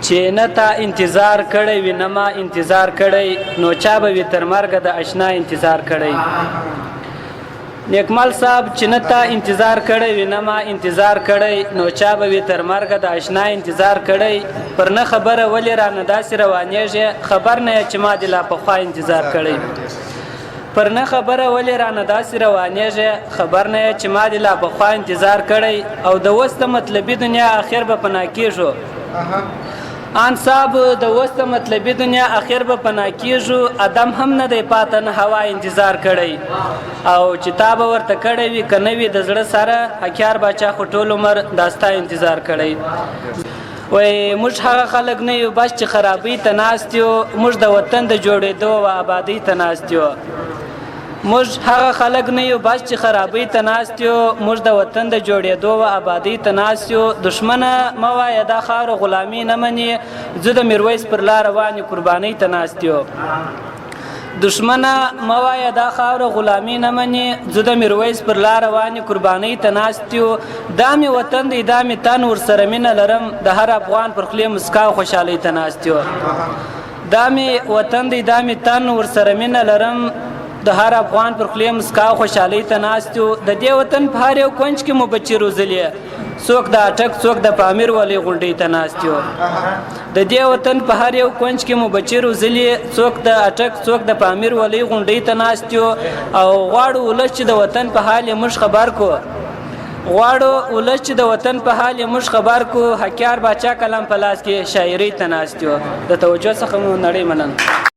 چې نه تا انتظار کړی وي نه ما انتظار کړی نو چا به وي تر مرګه د اشنا انتظار کړی. نیکمل صاحب چې نه تا انتظار کړی وي نه ما انتظار کړی نو چا به وي تر مرګه د اشنا انتظار کړی. پر نه خبره ولې رانه داسې روانېږې خبر نه یې چې ما دې لا پخوا انتظار کړی. پر نه خبره ولې رانه داسې روانېږې خبر نه یې چې ما دې لا پخوا انتظار کړی. او د اوس د مطلبي دنیا اخر به پناه کېږو. آن صاحب د اوس د مطلبي دنیا اخر به پناه کېږو. ادم هم نه دی پاته نه هوا انتظار کړی. او چې تا به ورته کړی وي که نه وي د زړه سره حکیار باچا خو ټول عمر دا ستا انتظار کړی. وای موږ هغه خلک نه یو بس چې خرابۍ ته ناست یو موږ د وطن د جوړېدو او آبادۍ ته ناست یو. موږ هغه خلک نه یو بس چې خرابۍ ته ناست یو موږ د وطن د جوړېدو او آبادۍ ته ناست یو. دښمنه مه وایه دا خاوره غلامي نه مني زه د میرویس پر لار روانې قربانۍ ته ناست یو. دښمنه مه وایه دا خاوره غلامي نه مني زه د میرویس پر لار روانې قربانۍ ته ناست یو. دا مې وطن دی دا مې تن ورسره مینه لرم د هر افغان پر خولې مسکا او خوشحالۍ ته ناست یو. دا مې وطن دی دا مې تن ورسره مینه لرم د هر افغان پر خولې مسکا او خوشحالۍ ته ناست یو. د دې وطن په هر یو کونج کې مو بچي روزلي څوک د اټک څوک د پامیر ولې غونډۍ ته ناست یو. د دې وطن په هر یو کونج کې مو بچي روزلي څوک د اټک څوک د پامیر ولې غونډۍ ته ناست یو. او غواړو ولس چې د وطن په حال یې موږ خبر کو غواړو ولس چې د وطن په حال یې موږ خبر کو. حکیار باچا کلام په لاس کې شاعرۍ ته ناست یو. د توجه څخه مو نړۍ مننه.